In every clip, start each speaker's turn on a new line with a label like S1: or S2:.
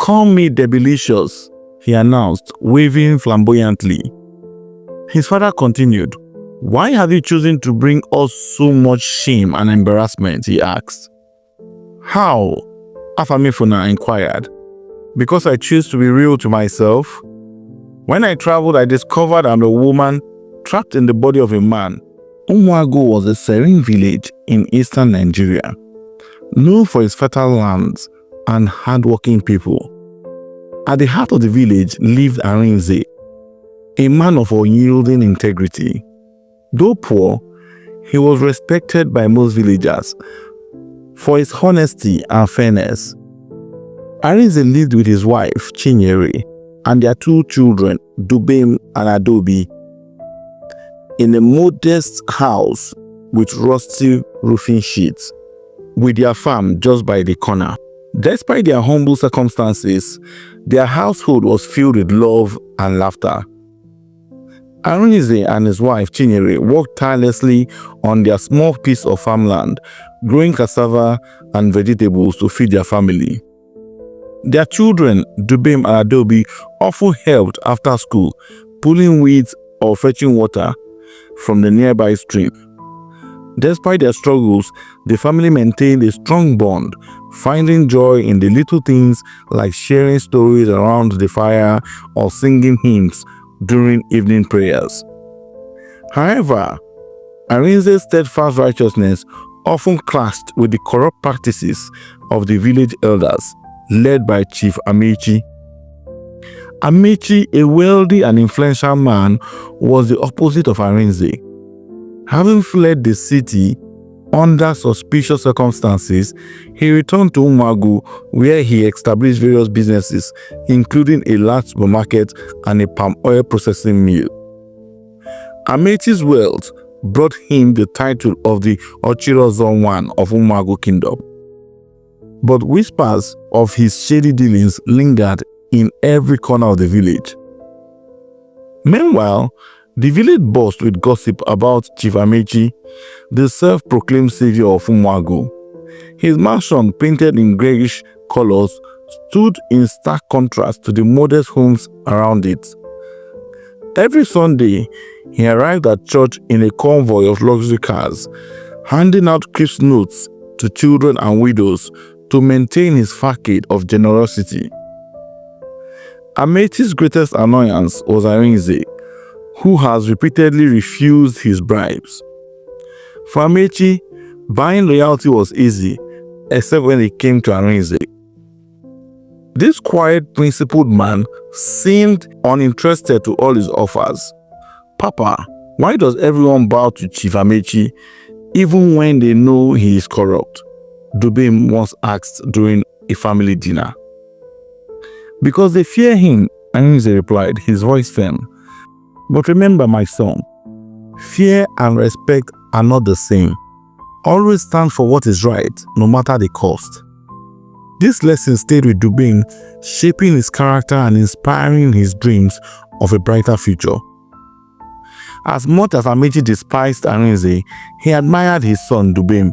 S1: "Call me Debilicious," he announced, waving flamboyantly. His father continued. "Why have you chosen to bring us so much shame and embarrassment?" he asked. "How?" Afamefuna inquired. "Because I choose to be real to myself. When I traveled, I discovered I'm a woman trapped in the body of a man." Omuagu was a serene village in eastern Nigeria, known for its fertile lands and hardworking people. At the heart of the village lived Arinze, a man of unyielding integrity. Though poor, he was respected by most villagers for his honesty and fairness. Arinze lived with his wife, Chinyere, and their 2 children, Dubem and Adobe, in a modest house with rusty roofing sheets, with their farm just by the corner. Despite their humble circumstances, their household was filled with love and laughter. Arinze and his wife Chinyere worked tirelessly on their small piece of farmland, growing cassava and vegetables to feed their family. Their children, Dubem and Adobe, often helped after school, pulling weeds or fetching water from the nearby stream. Despite their struggles, the family maintained a strong bond, finding joy in the little things like sharing stories around the fire or singing hymns during evening prayers. However, Arinze's steadfast righteousness often clashed with the corrupt practices of the village elders, led by Chief Ameachi. Ameachi, a wealthy and influential man, was the opposite of Arinze. Having fled the city under suspicious circumstances, he returned to Omuagu, where he established various businesses, including a large supermarket and a palm oil processing mill. Ameachi's wealth brought him the title of the Ochirozonwan of Omuagu Kingdom. But whispers of his shady dealings lingered in every corner of the village. Meanwhile, the village buzzed with gossip about Chief Ameachi, the self-proclaimed savior of Omuagu. His mansion, painted in grayish colors, stood in stark contrast to the modest homes around it. Every Sunday, he arrived at church in a convoy of luxury cars, handing out crisp notes to children and widows to maintain his facade of generosity. Ameachi's greatest annoyance was Arinze, who has repeatedly refused his bribes. For Ameachi, buying loyalty was easy, except when it came to Arinze. This quiet, principled man seemed uninterested to all his offers. "Papa, why does everyone bow to Chief Ameachi, even when they know he is corrupt?" Dubem once asked during a family dinner. "Because they fear him," Arinze replied, his voice firm. "But remember, my son, fear and respect are not the same. Always stand for what is right, no matter the cost." This lesson stayed with Dubem, shaping his character and inspiring his dreams of a brighter future. As much as Ameachi despised Arinze, he admired his son Dubem,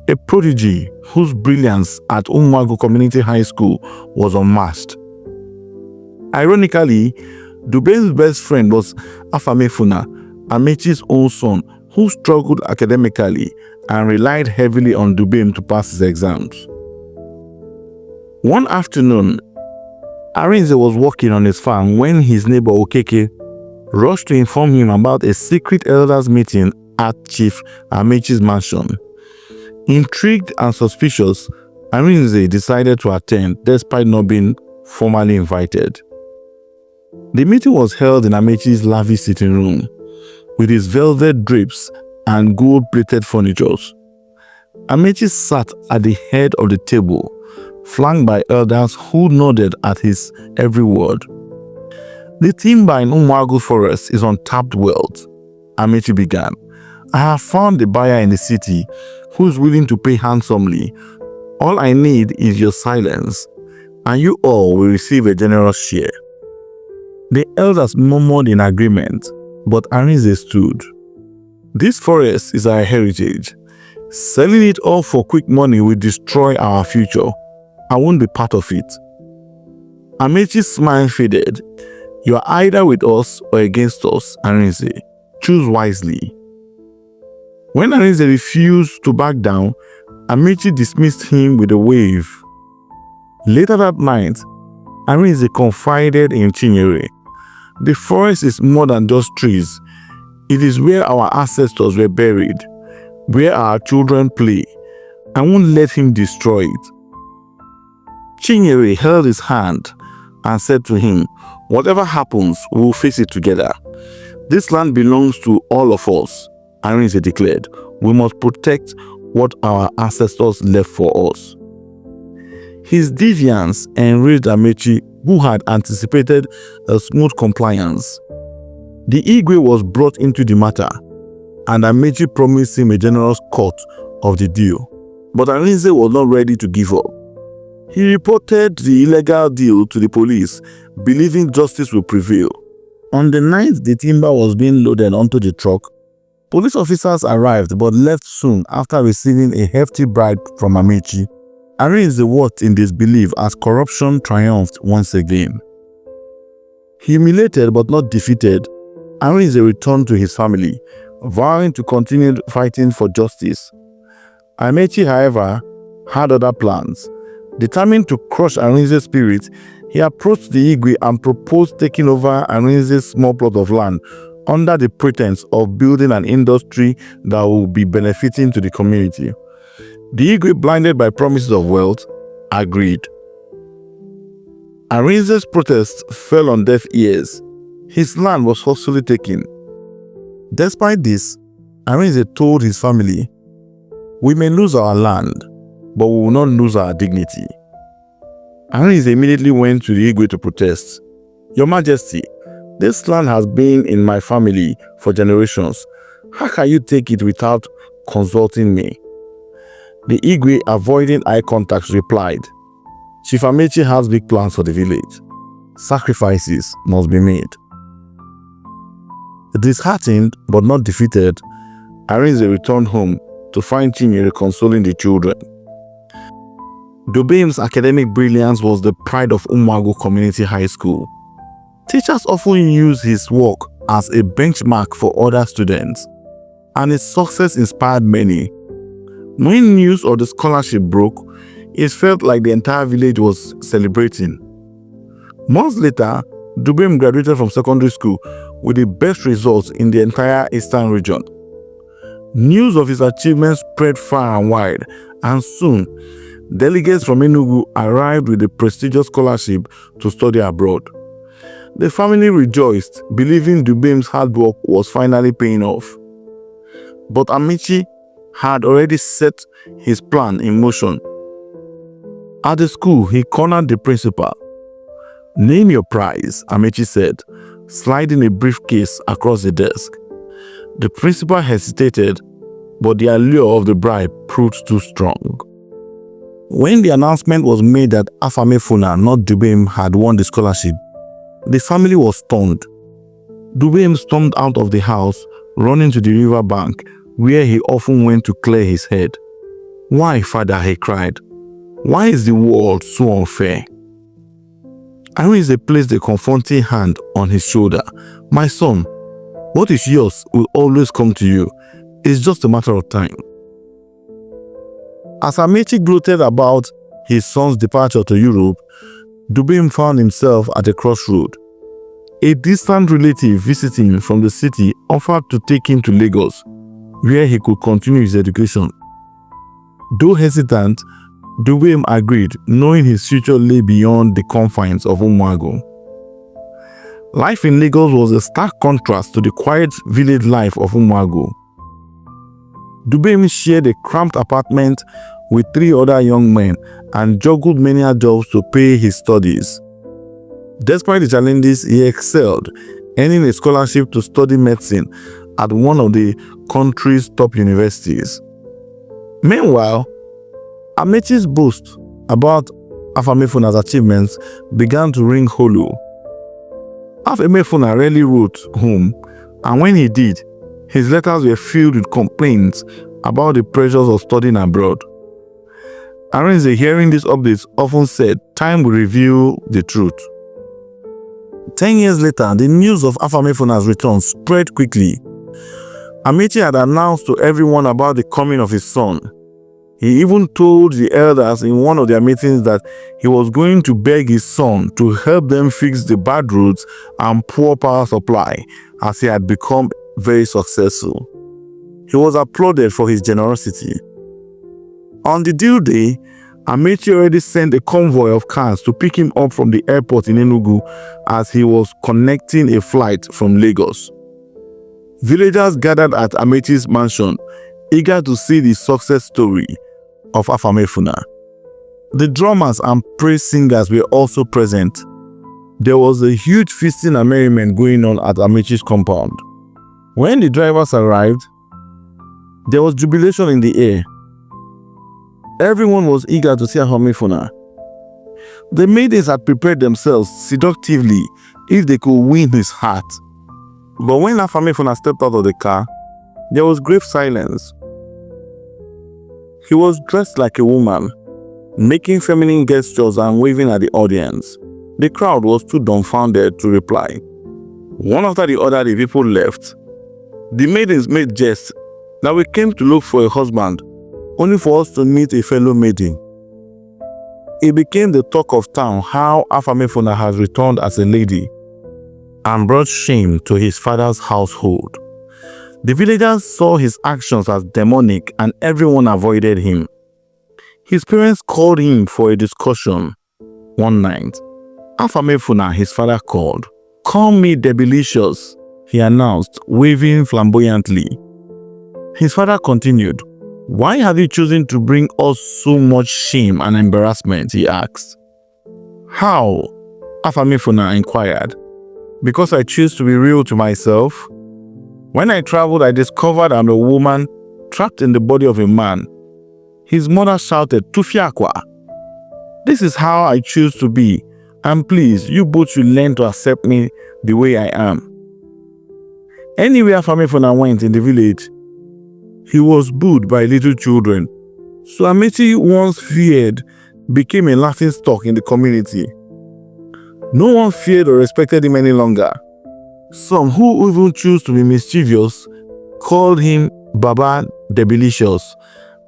S1: a prodigy whose brilliance at Omuagu Community High School was unmatched. Ironically, Dubem's best friend was Afamefuna, Ameachi's own son, who struggled academically and relied heavily on Dubem to pass his exams. One afternoon, Arinze was working on his farm when his neighbor Okeke rushed to inform him about a secret elders meeting at Chief Ameachi's mansion. Intrigued and suspicious, Arinze decided to attend despite not being formally invited. The meeting was held in Ameachi's lavish sitting room, with its velvet drapes and gold-plated furniture. Ameachi sat at the head of the table, flanked by elders who nodded at his every word. "The timber in Omuagu forest is untapped wealth," Ameachi began. "I have found a buyer in the city who is willing to pay handsomely. All I need is your silence, and you all will receive a generous share." The elders murmured in agreement, but Arinze stood. "This forest is our heritage. Selling it all for quick money will destroy our future. I won't be part of it." Ameachi's smile faded. You are either with us or against us, Arinze. Choose wisely. When Arinze refused to back down, Ameachi dismissed him with a wave. Later that night, Arinze confided in Chinyere. The forest is more than just trees. It is where our ancestors were buried, where our children play. I won't let him destroy it. Chinyere held his hand and said to him, whatever happens, we will face it together. This land belongs to all of us, Arinze declared. We must protect what our ancestors left for us. His defiance enraged Ameachi, who had anticipated a smooth compliance. The Igwe was brought into the matter, and Ameachi promised him a generous cut of the deal. But Arinze was not ready to give up. He reported the illegal deal to the police, believing justice will prevail. On the night the timber was being loaded onto the truck, police officers arrived but left soon after receiving a hefty bribe from Ameachi. Arinze watched in disbelief as corruption triumphed once again. Humiliated but not defeated, Arinze returned to his family, vowing to continue fighting for justice. Ameachi, however, had other plans. Determined to crush Arinze's spirit, he approached the Igwe and proposed taking over Arinze's small plot of land under the pretense of building an industry that would be benefiting to the community. The Igwe, blinded by promises of wealth, agreed. Arinze's protest fell on deaf ears. His land was forcefully taken. Despite this, Arinze told his family, "We may lose our land, but we will not lose our dignity." Arinze immediately went to the Igwe to protest. "Your Majesty, this land has been in my family for generations. How can you take it without consulting me?" The Igwe, avoiding eye contact, replied, "Chief Ameachi has big plans for the village. Sacrifices must be made." Disheartened but not defeated, Arinze returned home to find Chinyere consoling the children. Dubem's academic brilliance was the pride of Omuagu Community High School. Teachers often use his work as a benchmark for other students, and his success inspired many. When news of the scholarship broke, it felt like the entire village was celebrating. Months later, Dubem graduated from secondary school with the best results in the entire eastern region. News of his achievements spread far and wide, and soon, delegates from Enugu arrived with a prestigious scholarship to study abroad. The family rejoiced, believing Dubem's hard work was finally paying off. But Ameachi had already set his plan in motion. At the school, he cornered the principal. "Name your prize," Ameachi said, sliding a briefcase across the desk. The principal hesitated, but the allure of the bribe proved too strong. When the announcement was made that Afamefuna, not Dubem, had won the scholarship, the family was stunned. Dubem stormed out of the house, running to the river bank, where he often went to clear his head. "Why, father?" he cried. "Why is the world so unfair?" Arinze placed a confronting hand on his shoulder. "My son, what is yours will always come to you. It's just a matter of time." As Ameachi gloated about his son's departure to Europe, Dubem found himself at a crossroad. A distant relative visiting from the city offered to take him to Lagos, where he could continue his education. Though hesitant, Dubem agreed, knowing his future lay beyond the confines of Omuagu. Life in Lagos was a stark contrast to the quiet village life of Omuagu. Dubem shared a cramped apartment with 3 other young men and juggled many jobs to pay his studies. Despite the challenges, he excelled, earning a scholarship to study medicine at one of the country's top universities. Meanwhile, Ameachi's boast about Afamefuna's achievements began to ring hollow. Afamefuna rarely wrote home, and when he did, his letters were filled with complaints about the pressures of studying abroad. Arinze, hearing these updates, often said, "Time will reveal the truth." 10 years later, the news of Afamefuna's return spread quickly. Ameachi had announced to everyone about the coming of his son. He even told the elders in one of their meetings that he was going to beg his son to help them fix the bad roads and poor power supply, as he had become very successful. He was applauded for his generosity. On the due day, Ameachi already sent a convoy of cars to pick him up from the airport in Enugu as he was connecting a flight from Lagos. Villagers gathered at Ameachi's mansion, eager to see the success story of Afamefuna. The drummers and praise singers were also present. There was a huge feasting and merriment going on at Ameachi's compound. When the drivers arrived, there was jubilation in the air. Everyone was eager to see Afamefuna. The maidens had prepared themselves seductively if they could win his heart. But when Afamefuna stepped out of the car, there was grave silence. He was dressed like a woman, making feminine gestures and waving at the audience. The crowd was too dumbfounded to reply. One after the other, the people left. The maidens made jests that we came to look for a husband, only for us to meet a fellow maiden. It became the talk of town how Afamefuna has returned as a lady and brought shame to his father's household. The villagers saw his actions as demonic and everyone avoided him. His parents called him for a discussion. One night, Afamefuna, his father, called. "Call me Debilicious," he announced, waving flamboyantly. His father continued, "Why have you chosen to bring us so much shame and embarrassment?" he asked. "How?" Afamefuna inquired. "Because I choose to be real to myself. When I traveled, I discovered I'm a woman trapped in the body of a man." His mother shouted, "Tufiakwa! This is how I choose to be, and please, you both should learn to accept me the way I am." Anywhere Afamefuna went in the village, he was booed by little children. So Ameachi, once feared, became a laughingstock in the community. No one feared or respected him any longer. Some who even chose to be mischievous called him Baba Debilicious,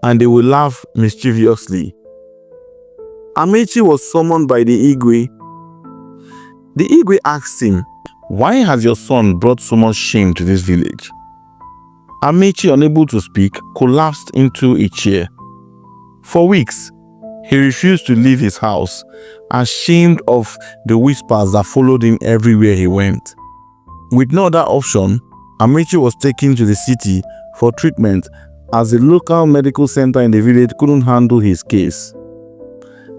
S1: and they would laugh mischievously. Ameachi was summoned by the Igwe. The Igwe asked him, "Why has your son brought so much shame to this village?" Ameachi, unable to speak, collapsed into a chair. For weeks, he refused to leave his house, ashamed of the whispers that followed him everywhere he went. With no other option, Ameachi was taken to the city for treatment as the local medical center in the village couldn't handle his case.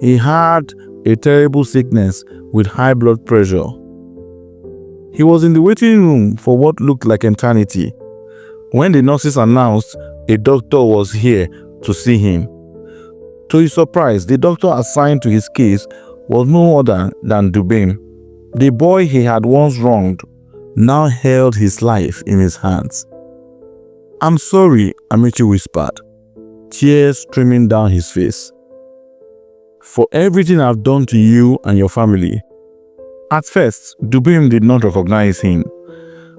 S1: He had a terrible sickness with high blood pressure. He was in the waiting room for what looked like eternity when the nurses announced a doctor was here to see him. To his surprise, the doctor assigned to his case was no other than Dubem. The boy he had once wronged now held his life in his hands. "I'm sorry," Ameachi whispered, tears streaming down his face, "for everything I've done to you and your family." At first, Dubem did not recognize him,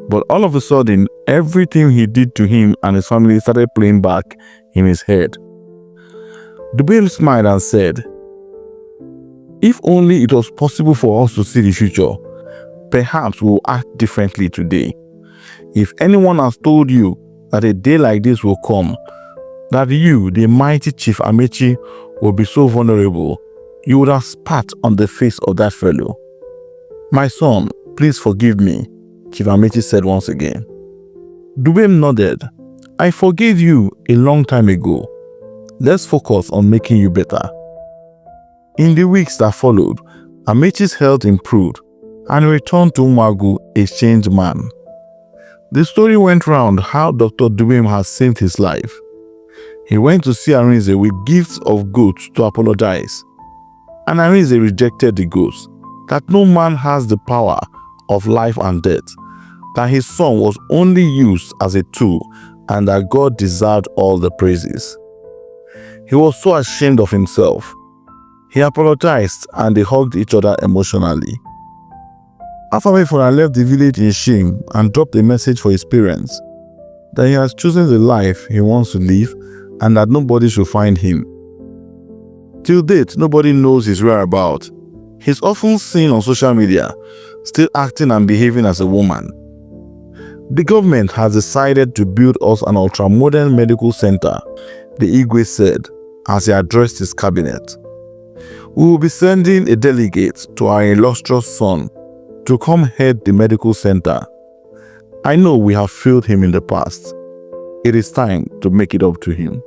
S1: but all of a sudden, everything he did to him and his family started playing back in his head. Dubem smiled and said, "If only it was possible for us to see the future, perhaps we'll act differently today. If anyone has told you that a day like this will come, that you, the mighty Chief Ameachi, will be so vulnerable, you would have spat on the face of that fellow. My son, please forgive me," Chief Ameachi said once again. Dubem nodded. "I forgave you a long time ago. Let's focus on making you better." In the weeks that followed, Ameachi's health improved and returned to Omuagu a changed man. The story went round how Dr. Dubem has saved his life. He went to see Arinze with gifts of goats to apologize, and Arinze rejected the goats, that no man has the power of life and death, that his son was only used as a tool, and that God deserved all the praises. He was so ashamed of himself. He apologized and they hugged each other emotionally. Afamefuna left the village in shame and dropped a message for his parents that he has chosen the life he wants to live and that nobody should find him. Till date, nobody knows his whereabouts. He's often seen on social media, still acting and behaving as a woman. The government has decided to build us an ultra-modern medical center, the Igwe said as he addressed his cabinet. We will be sending a delegate to our illustrious son to come head the medical center. I know we have failed him in the past. It is time to make it up to him.